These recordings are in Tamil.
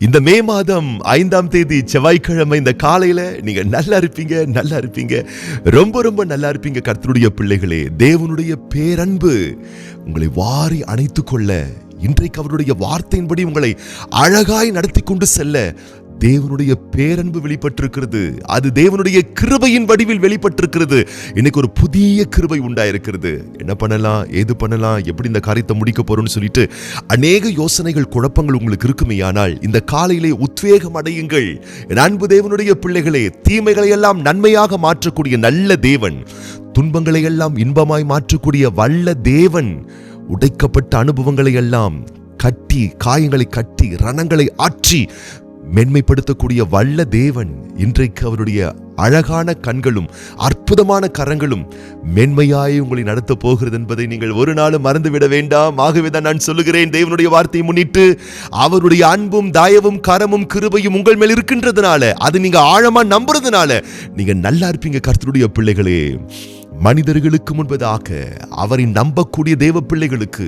இந்த மே மாதம் 5ஆம் தேதி செவ்வாய்க்கிழமை இந்த காலையில நீங்க நல்லா இருப்பீங்க, ரொம்ப ரொம்ப நல்லா இருப்பீங்க. கர்த்தருடைய பிள்ளைகளே, தேவனுடைய பேரன்பு உங்களை வாரி அணைத்துக் கொள்ள, இன்றைக்கு அவருடைய வார்த்தையின்படி உங்களை அழகாய் நடத்தி கொண்டு செல்ல தேவனுடைய பேரன்பு வெளிப்பட்டிருக்கிறது. அது தேவனுடைய கிருபையின் வடிவில் வெளிப்பட்டிருக்கிறது. இன்னைக்கு ஒரு புதிய கிருபை உண்டாயிருக்கிறது. என்ன பண்ணலாம், ஏது பண்ணலாம், எப்படி இந்த காரியத்தை முடிக்க போறோம்னு சொல்லிட்டு அநேக யோசனைகள், குழப்பங்கள் உங்களுக்கு இருக்குமே. ஆனால் இந்த காலையிலே உத்வேகம் அடையுங்கள். என் அன்பு தேவனுடைய பிள்ளைகளே, தீமைகளை எல்லாம் நன்மையாக மாற்றக்கூடிய நல்ல தேவன், துன்பங்களை எல்லாம் இன்பமாய் மாற்றக்கூடிய வல்ல தேவன், உடைக்கப்பட்ட அனுபவங்களை எல்லாம் கட்டி, காயங்களை கட்டி, ரணங்களை ஆற்றி மென்மைப்படுத்தக்கூடிய வல்ல தேவன், இன்றைக்கு அவருடைய அழகான கண்களும் அற்புதமான கரங்களும் மென்மையாய் உங்களை நடத்த போகிறது என்பதை நீங்கள் ஒரு நாளும் மறந்துவிட வேண்டாம். ஆகவேதான் நான் சொல்லுகிறேன், தேவனுடைய வார்த்தையை முன்னிட்டு அவருடைய அன்பும் தயவும் கரமும் கிருபையும் உங்கள் மேல் இருக்கின்றதுனால, அது நீங்க ஆழமா நம்புறதுனால நீங்க நல்லா இருப்பீங்க. கர்த்தருடைய பிள்ளைகளே, மனிதர்களுக்கு முன்பதாக அவரை நம்பக்கூடிய தேவ பிள்ளைகளுக்கு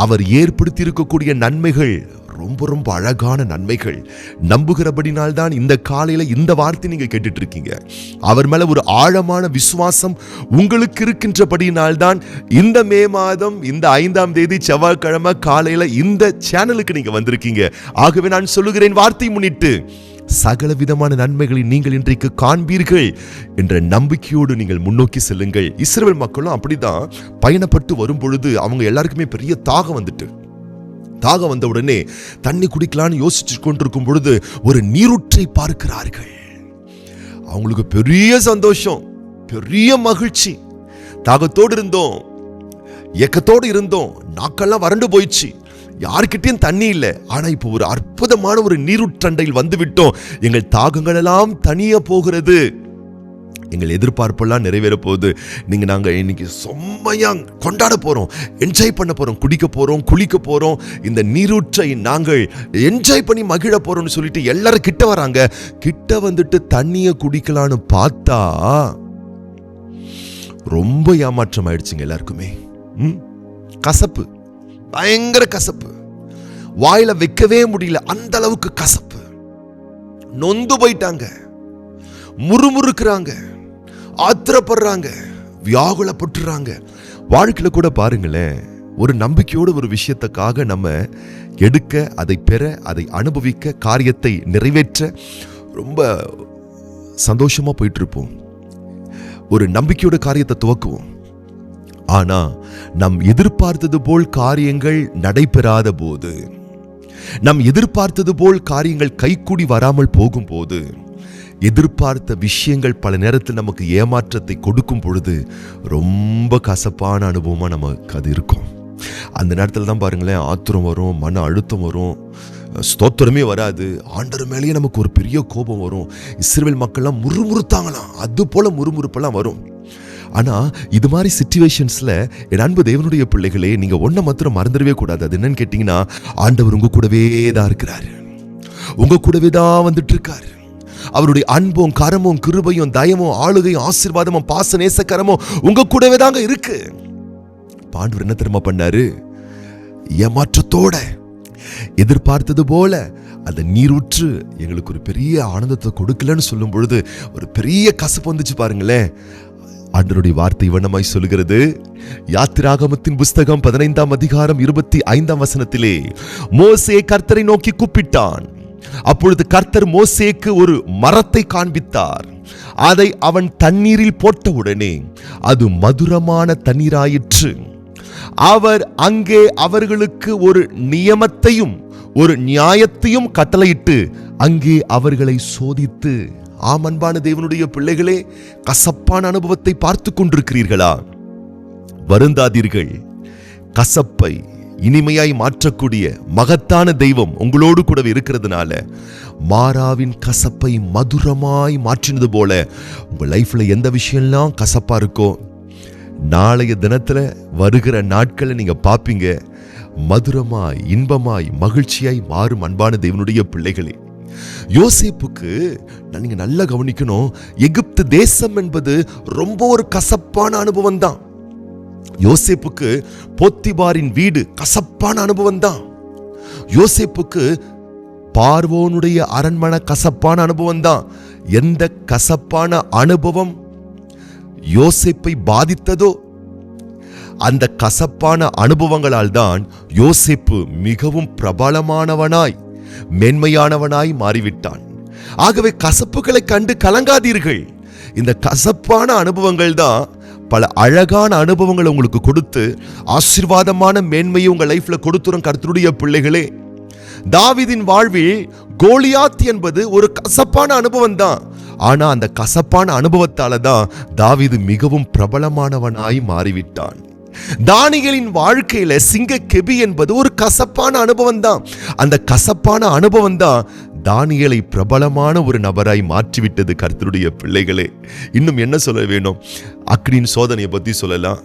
அவர் ஏற்படுத்தி இருக்கக்கூடிய நன்மைகள் ரொம்ப ரொம்ப அழகான நன்மைகள். நம்புகிறபடினால்தான் இந்த காலையில இந்த வார்த்தை நீங்க கேட்டுட்டு இருக்கீங்க. அவர் மேல ஒரு ஆழமான விசுவாசம் உங்களுக்கு இருக்கின்றபடினால்தான் இந்த மே மாதம் இந்த 5ஆம் தேதி செவ்வாய்க்கிழமை காலையில இந்த சேனலுக்கு நீங்க வந்திருக்கீங்க. ஆகவே நான் சொல்லுகிறேன், வார்த்தை முன்னிட்டு சகல விதமான நன்மைகளை நீங்கள் இன்றைக்கு காண்பீர்கள் என்ற நம்பிக்கையோடு நீங்கள் முன்னோக்கி செல்லுங்கள். இஸ்ரவேல் மக்களும் அப்படிதான் பயணப்பட்டு வரும் பொழுது அவங்க எல்லாருக்குமே பெரிய தாகம் வந்த உடனே தண்ணி குடிக்கலான்னு யோசிச்சு கொண்டிருக்கும் பொழுது ஒரு நீரூற்றை பார்க்கிறார்கள். அவங்களுக்கு பெரிய சந்தோஷம், பெரிய மகிழ்ச்சி. தாகத்தோடு இருந்தோம், ஏக்கத்தோடு இருந்தோம், நாக்கெல்லாம் வறண்டு போயிடுச்சு, யார்கிட்டயும் தண்ணி இல்லை. ஆனா இப்போ ஒரு அற்புதமான ஒரு நீரூற்றண்டையில் வந்து விட்டோம், எங்கள் தாகங்கள் எல்லாம் தனிய போகிறது, எங்கள் எதிர்பார்ப்பெல்லாம் நிறைவேற போகுது. நாங்கள் இன்னைக்கு செம்மையா கொண்டாட போறோம், என்ஜாய் பண்ண போறோம், குடிக்க போறோம், குளிக்க போறோம், இந்த நீரூற்றை நாங்கள் என்ஜாய் பண்ணி மகிழ போறோம்னு சொல்லிட்டு எல்லாரும் கிட்ட வராங்க. கிட்ட வந்துட்டு தண்ணியை குடிக்கலான்னு பார்த்தா ரொம்ப ஏமாற்றம் ஆயிடுச்சுங்க எல்லாருக்குமே. கசப்பு, பயங்கர கசப்பு, வாயில வைக்கவே முடியல, அந்த அளவுக்கு கசப்பு. நொந்து போயிட்டாங்க, முறுமுறுக்கிறாங்க, ஆத்திரப்படுறாங்க, வியாகுலப்பட்டுறாங்க. வாழ்க்கையில கூட பாருங்களேன், ஒரு நம்பிக்கையோடு ஒரு விஷயத்துக்காக நம்ம எடுக்க, அதை பெற, அதை அனுபவிக்க, காரியத்தை நிறைவேற்ற ரொம்ப சந்தோஷமா போயிட்டு இருப்போம். ஒரு நம்பிக்கையோட காரியத்தை துவக்குவோம். ஆனா நம் எதிர்பார்த்தது போல் காரியங்கள் நடைபெறாத போது, நம் எதிர்பார்த்தது போல் காரியங்கள் கைகூடி வராமல் போகும்போது, எதிர்பார்த்த விஷயங்கள் பல நேரத்தில் நமக்கு ஏமாற்றத்தை கொடுக்கும் பொழுது ரொம்ப கசப்பான அனுபவமா நமக்கு அது இருக்கும். அந்த நேரத்தில் தான் பாருங்களேன், ஆத்திரம் வரும், மன அழுத்தம் வரும், ஸ்தோத்திரமே வராது, ஆண்டவர் மேலேயே நமக்கு ஒரு பெரிய கோபம் வரும். இஸ்ரவேல் மக்கள்லாம் முறுமுறுத்தாங்களாம், அது போல முறுமுறுப்பெல்லாம் வரும். ஆனா இது மாதிரி சிச்சுவேஷன்ஸ்ல என் அன்பு தேவனுடைய பிள்ளைகளே, நீங்க ஒன்ன மாத்திரம் மறந்துடவே கூடாது. அது என்னன்னு கேட்டீங்கன்னா, ஆண்டவர் உங்க கூடவே தான் இருக்கிறாரு, உங்க கூடவே தான் வந்துட்டு இருக்காரு. அவருடைய அன்பும் கரமும் கிருபையும் தயமும் ஆளுகையும் ஆசீர்வாதமும் பாச நேசக்கரமும் உங்க கூடவே தாங்க இருக்கு. ஆண்டவர் என்ன தெரியுமா பண்ணாரு? ஏமாற்றத்தோட எதிர்பார்த்தது போல அந்த நீரூற்று எங்களுக்கு ஒரு பெரிய ஆனந்தத்தை கொடுக்கலன்னு சொல்லும் பொழுது ஒரு பெரிய கசப்பு வந்துச்சு பாருங்களேன். ஆண்டவருடைய வார்த்தை வண்ணமாய் சொல்லுகிறது. யாத்திராகமத்தின் புஸ்தகம் 15ஆம் அதிகாரம் 25ஆம் வசனத்திலே, மோசே கர்த்தரை நோக்கி கூப்பிட்டான். அப்பொழுது கர்த்தர் மோசேக்கு ஒரு மரத்தை காண்பித்தார். அதை அவன் தண்ணீரில் போட்டவுடனே அது மதுரமான தண்ணீராயிற்று. அவர் அங்கே அவர்களுக்கு ஒரு நியமத்தையும் ஒரு நியாயத்தையும் கட்டளையிட்டு அங்கே அவர்களை சோதித்து. ஆம், அன்பான தேவனுடைய பிள்ளைகளே, கசப்பான அனுபவத்தை பார்த்து கொண்டிருக்கிறீர்களா? வருந்தாதீர்கள். கசப்பை இனிமையாய் மாற்றக்கூடிய மகத்தான தெய்வம் உங்களோடு கூட இருக்கிறதுனால, மாறாவின் கசப்பை மதுரமாய் மாற்றினது போல உங்க லைஃப்ல எந்த விஷயம்லாம் கசப்பா இருக்கோ, நாளைய தினத்துல வருகிற நாட்களை நீங்க பாப்பீங்க, மதுரமாய் இன்பமாய் மகிழ்ச்சியாய் மாறும். அன்பான தேவனுடைய பிள்ளைகளே, யோசேப்புக்கு நீங்க நல்லா கவனிக்கணும், எகிப்து தேசம் என்பது ரொம்ப ஒரு கசப்பான அனுபவம் தான். யோசேப்புக்கு போத்திபாரின் வீடு கசப்பான அனுபவம் தான். யோசேப்புக்கு பார்வோனுடைய அரண்மனை கசப்பான அனுபவம் தான். எந்த கசப்பான அனுபவம் யோசேப்பை பாதித்ததோ அந்த கசப்பான அனுபவங்களால் தான் யோசேப்பு மிகவும் பிரபலமானவனாய் மேன்மையானவனாய் மாறிவிட்டான். ஆகவே கசப்புகளை கண்டு கலங்காதீர்கள். இந்த கசப்பான அனுபவங்கள் தான் பல அழகான அனுபவங்களை உங்களுக்கு கொடுத்து ஆசீர்வாதமான மேன்மையை உங்க லைஃப்ல கொடுத்துரும். கர்த்தருடைய பிள்ளைகளே, தாவீதின் வாழ்வில் கோலியாத் என்பது ஒரு கசப்பான அனுபவம் தான். ஆனா அந்த கசப்பான அனுபவத்தால தான் தாவீது மிகவும் பிரபலமானவனாய் மாறிவிட்டான். தானியேலின் வாழ்க்கையில சிங்கக்கெபி என்பது ஒரு கசப்பான அனுபவம் தான். அந்த கசப்பான அனுபவம் தான் தானியேலை பிரபலமான ஒரு நபராய் மாற்றிவிட்டது. கர்த்தருடைய பிள்ளைகளே, இன்னும் என்ன சொல்ல வேணும்? அக்னியின் சோதனையை பத்தி சொல்லலாம்.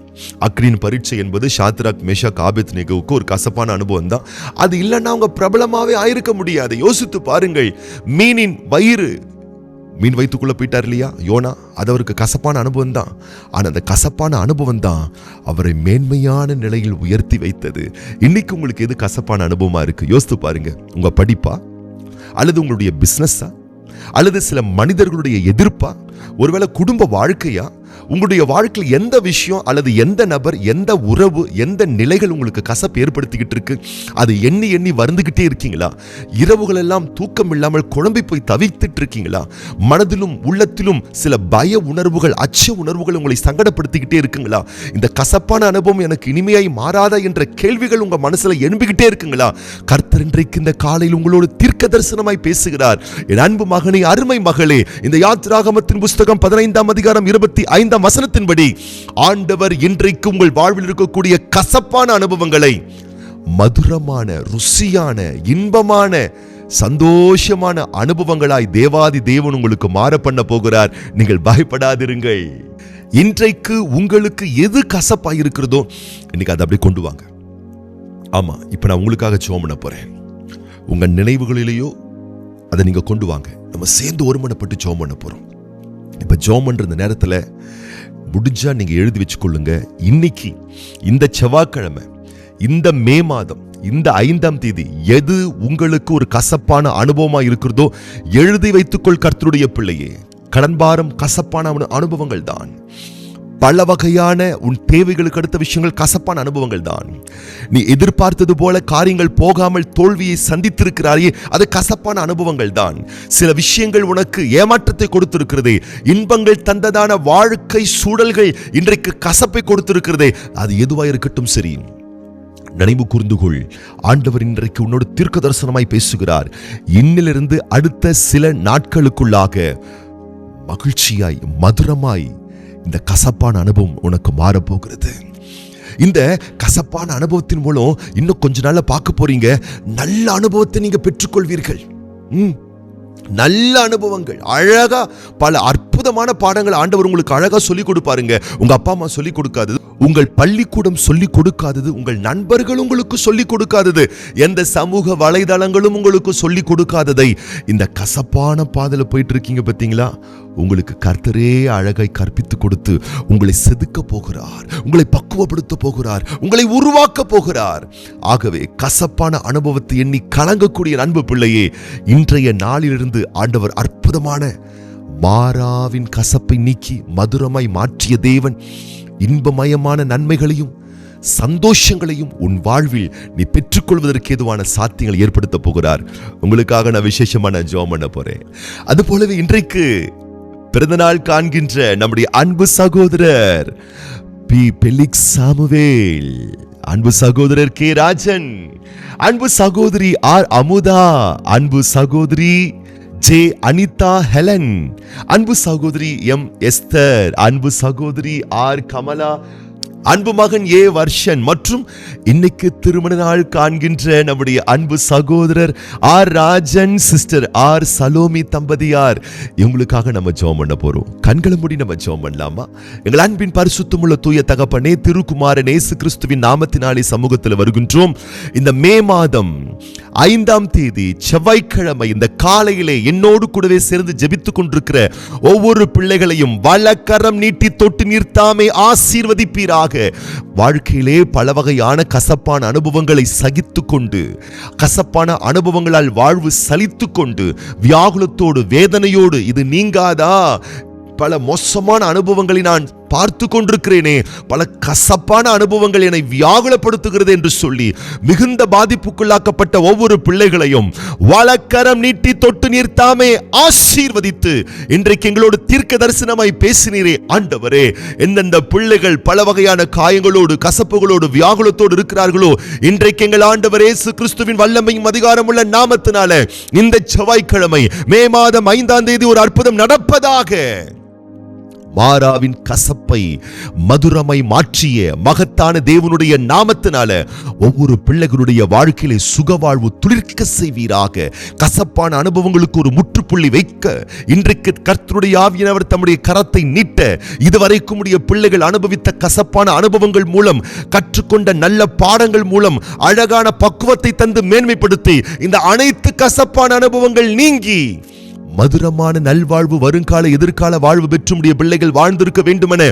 அக்னியின் பரீட்சை என்பது ஷாத்ராக் மேஷாக் ஆபேத்நேகோவுக்கு ஒரு கசப்பான அனுபவம் தான். அது இல்லைன்னா அவங்க பிரபலமாவே ஆயிருக்க முடியாது. யோசித்து பாருங்கள், மீன் வயிற்றுக்குள்ள போயிட்டார் இல்லையா யோனா, அது அவருக்கு கசப்பான அனுபவம் தான். ஆனா அந்த கசப்பான அனுபவம் தான் அவரை மேன்மையான நிலையில் உயர்த்தி வைத்தது. இன்னைக்கு உங்களுக்கு எது கசப்பான அனுபவமா இருக்கு? யோசித்து பாருங்க. உங்க படிப்பா, அல்லது உங்களுடைய பிசினஸா, அல்லது சில மனிதர்களுடைய எதிர்ப்பா, ஒருவேளை குடும்ப வாழ்க்கையா, உங்களுடைய வாழ்க்கையில் எந்த விஷயம் அல்லது எந்த நபர், எந்த உறவு, எந்த நிலைகள் உங்களுக்கு கசப்பு ஏற்படுத்திக்கிட்டு இருக்கு? அது எண்ணி எண்ணி வருந்துகிட்டே இருக்கீங்களா? இரவுகள் எல்லாம் தூக்கம் இல்லாமல் குழம்பி போய் தவித்துட்டு இருக்கீங்களா? மனதிலும் உள்ளத்திலும் சில பய உணர்வுகள், அச்ச உணர்வுகள் உங்களை சங்கடப்படுத்திக்கிட்டே இருக்குங்களா? இந்த கசப்பான அனுபவம் எனக்கு இனிமையாய் மாறாதா என்ற கேள்விகள் உங்க மனசுல எழும்பிக்கிட்டே இருக்குங்களா? கர்த்தர் இன்றைக்கு இந்த காலையில் உங்களோடு தீர்க்க தரிசனமாய் பேசுகிறார். என் அன்பு மகனே, அருமை மகளே, இந்த யாத்திராகமத்தின் புஸ்தகம் 15ஆம் அதிகாரம் 25ஆம் வசனத்தின்படி ஆண்டவர் இன்றைக்கு உங்கள் வாழ்வில் இருக்கக்கூடிய கசப்பான அனுபவங்களை மதுரமான, ருசியான, இன்பமான, சந்தோஷமான அனுபவங்களாய் தேவாதி தேவன் உங்களுக்கு மாற பண்ண போகிறார். நீங்கள் பயப்படாதிருங்கள். இன்றைக்கு உங்களுக்கு எது கசப்பாய் இருக்கிறதோ இன்னைக்கு அதை அப்படியே கொண்டு வாங்க. ஆமா, இப்ப நான் உங்களுக்காக ஜெபம் பண்ண போறேன். உங்க நினைவுகளிலேயோ அதை நீங்க கொண்டு வாங்க. நம்ம சேர்ந்து ஒருமனப்பட்டு ஜெபம் பண்ண போறோம். இப்ப ஜெபம் பண்ற இந்த நேரத்துல முடிஞ்சா நீங்க எழுதி வச்சுக்கொள்ளுங்க. இன்னைக்கு இந்த செவ்வாய்க்கிழமை, இந்த மே மாதம், இந்த 5ஆம் தேதி எது உங்களுக்கு ஒரு கசப்பான அனுபவமா இருக்கிறதோ எழுதி வைத்துக்கொள். கர்த்தருடைய பிள்ளையே, கடன் பாரம் கசப்பான அனுபவங்கள் தான். பல வகையான உன் தேவைகளுக்கு அடுத்த விஷயங்கள் கசப்பான அனுபவங்கள் தான். நீ எதிர்பார்த்தது போல காரியங்கள் போகாமல் தோல்வியை சந்தித்திருக்கிறாயே, அது கசப்பான அனுபவங்கள் தான். சில விஷயங்கள் உனக்கு ஏமாற்றத்தை கொடுத்திருக்கிறதே, இன்பங்கள் தந்ததான வாழ்க்கை சூழல்கள் இன்றைக்கு கசப்பை கொடுத்திருக்கிறதே, அது எதுவாக இருக்கட்டும் சரி, நினைவு கூர்ந்துகொள். ஆண்டவர் இன்றைக்கு உன்னோடு தீர்க்க தரிசனமாய் பேசுகிறார். இன்னிலிருந்து அடுத்த சில நாட்களுக்குள்ளாக மகிழ்ச்சியாய், மதுரமாய் இந்த கசப்பான அனுபவம் உனக்கு மாறப்போகிறது. இந்த கசப்பான அனுபவத்தின் மூலம் இன்னும் கொஞ்ச நாள்ல பார்க்க போறீங்க, நல்ல அனுபவத்தை நீங்க பெற்றுக்கொள்வீர்கள். நல்ல அனுபவங்கள், அழகா பல அற்புதமான பாடங்கள் ஆண்டவர் உங்களுக்கு அழகா சொல்லிக் கொடுப்பாருங்க. உங்க அப்பா அம்மா சொல்லிக் கொடுக்காதது, உங்கள் பள்ளிக்கூடம் சொல்லிக் கொடுக்காதது, உங்கள் நண்பர்கள் உங்களுக்கு சொல்லிக் கொடுக்காதது, எந்த சமூக வலைதளங்களும் உங்களுக்கு சொல்லிக் கொடுக்காததை இந்த கசப்பான பாதையில போயிட்டு இருக்கீங்க பார்த்தீங்களா? உங்களுக்கு கர்த்தரே அழகாய் கற்பித்து கொடுத்து உங்களை செதுக்க போகிறார், உங்களை பக்குவப்படுத்த போகிறார், உங்களை உருவாக்க போகிறார். ஆகவே கசப்பான அனுபவத்தை எண்ணி கலங்கக்கூடிய அன்பு பிள்ளையே, இன்றைய நாளிலிருந்து ஆண்டவர் அற்புதமான மாறாவின் கசப்பை நீக்கி மதுரமாய் மாற்றிய தேவன் இன்பமயமான நன்மைகளையும் சந்தோஷங்களையும் உன் வாழ்வில் நீ பெற்றுக்கொள்வதற்கு ஏதுவான சாத்தியங்களை ஏற்படுத்த போகிறார். உங்களுக்காக நான் விசேஷமான ஜெபம் பண்ண போறேன். அது போலவே இன்றைக்கு பிறந்தநாள் காண்கின்ற நம்முடைய அன்பு சகோதரர் பி பெலிக்ஸ் சாமுவேல், அன்பு சகோதரர் கே ராஜன், அன்பு சகோதரி ஆர் அமுதா, அன்பு சகோதரி ஜே அனிதா ஹெலன், அன்பு சகோதரி எம் எஸ்தர், அன்பு சகோதரி ஆர் கமலா, அன்பு மகன் ஏ வர்ஷன் மற்றும் இன்னைக்கு திருமண நாள் காண்கின்ற நம்முடைய அன்பு சகோதரர் R Rajan, sister R Salomi தம்பதியார், இவங்களுக்காக நம்ம ஜெபம் பண்ண போறோம். கண்களை மூடி நம்ம ஜெபம் பண்ணலாமா? எங்கள் அன்பின் பரிசுத்தமுள்ள தூய தகப்பனே, திருக்குமாரன் இயேசு கிறிஸ்துவின் நாமத்தினாலே சமூகத்தில் வருகின்றோம். இந்த மே மாதம் 5ஆம் தேதி செவ்வாய்க்கிழமை இந்த காலையிலே என்னோடு கூடவே சேர்ந்து ஜெபித்துக் கொண்டிருக்கிற ஒவ்வொரு பிள்ளைகளையும் வலக்கரம் நீட்டி தொட்டு நீர்த்தாமே ஆசீர்வதிப்பீராக. வாழ்க்கையிலே பல வகையான கசப்பான அனுபவங்களை சகித்து கொண்டு, கசப்பான அனுபவங்களால் வாழ்வு சலித்து கொண்டு, வியாகுலத்தோடு வேதனையோடு இது நீங்காதா, பல மோசமான அனுபவங்களை நான் பார்த்து கொண்டிருக்கிறேனே, பல கசப்பான அனுபவங்கள் என்னை வியாகுலப்படுத்துகிறது என்று சொல்லி மிகுந்த பாதிப்புக்குள்ளாக்கப்பட்ட ஒவ்வொரு பிள்ளைகளையும் வலக்கரம் நீட்டி தொட்டு நீர் தாமே ஆசீர்வதித்து இன்றைக்கு எங்களோடு தீர்க்க தரிசனமாய் பேசினீரே ஆண்டவரே. எந்தெந்த பிள்ளைகள் பல வகையான காயங்களோடு, கசப்புகளோடு, வியாகுலத்தோடு இருக்கிறார்களோ, இன்றைக்கு எங்கள் ஆண்டவர் இயேசு கிறிஸ்துவின் வல்லமையும் அதிகாரமுள்ள நாமத்தினால இந்த செவ்வாய்க்கிழமை மே மாதம் 5ஆம் தேதி ஒரு அற்புதம் நடப்பதாக. மாறாவின் கசப்பை மதுரமை மாற்றிய மகத்தான தேவனுடைய நாமத்தினால ஒவ்வொரு பிள்ளைகளுடைய வாழ்க்கையிலே சுகவாழ்வு துளிர்க்க செய்வீராக. கசப்பான அனுபவங்களுக்கு ஒரு முற்றுப்புள்ளி வைக்க இன்றைக்கு கர்த்தருடைய ஆவியானவர் தம்முடைய கரத்தை நீட்ட, இதுவரைக்கும் உடைய பிள்ளைகள் அனுபவித்த கசப்பான அனுபவங்கள் மூலம், கற்றுக்கொண்ட நல்ல பாடங்கள் மூலம் அழகான பக்குவத்தை தந்து மேன்மைப்படுத்தி இந்த அனைத்து கசப்பான அனுபவங்கள் நீங்கி மதுரமான நல்வாழ்வு, வருங்கால எதிர்கால வாழ்வு பெற்றுடைய பிள்ளைகள் வாழ்ந்திருக்க வேண்டுமென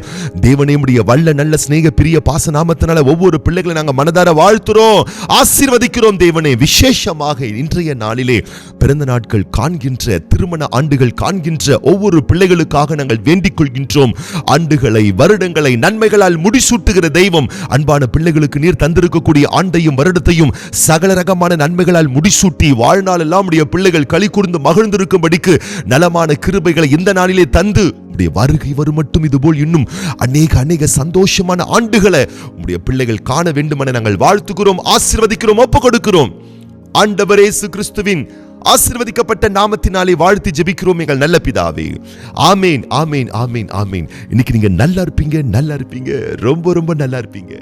தேவனே உம்முடைய வல்ல நல்ல சிநேக பிரிய பாச நாமத்தினால ஒவ்வொரு பிள்ளைகளை நாங்கள் மனதார வாழ்த்துறோம், ஆசீர்வதிக்கிறோம். தேவனே, விசேஷமாக இன்றைய நாளிலே பிறந்த நாட்கள் காண்கின்ற, திருமண ஆண்டுகள் காண்கின்ற ஒவ்வொரு பிள்ளைகளுக்காக நாங்கள் வேண்டிக் கொள்கின்றோம். ஆண்டுகளை, வருடங்களை நன்மைகளால் முடிசூட்டுகிற தெய்வம், அன்பான பிள்ளைகளுக்கு நீர் தந்திருக்கக்கூடிய ஆண்டையும் வருடத்தையும் சகல ரகமான நன்மைகளால் முடிசூட்டி வாழ்நாள் எல்லாம் உடைய பிள்ளைகள் களி கூர்ந்து மகிழ்ந்திருக்கும்படிக்கு நலமான கிருபைகளை இந்த நாளிலே தந்து உம்முடைய வருகை வரும் மட்டும் இதுபோல் இன்னும் அநேக சந்தோஷமான ஆண்டுகளை உம்முடைய பிள்ளைகள் காண வேண்டும் என நாங்கள் வாழ்த்துகிறோம், ஆசீர்வதிக்கிறோம், ஒப்புக் கொடுக்கிறோம். ஆண்டவர் இயேசு கிறிஸ்துவின் ஆசீர்வதிக்கப்பட்ட நாமத்தினாலே வாழ்த்தி ஜெபிக்கிறோம் எங்கள் நல்ல பிதாவே. ஆமேன், ஆமேன், ஆமேன், ஆமேன். இன்னைக்கு நீங்க நல்லா இருப்பீங்க, ரொம்ப ரொம்ப நல்லா இருப்பீங்க.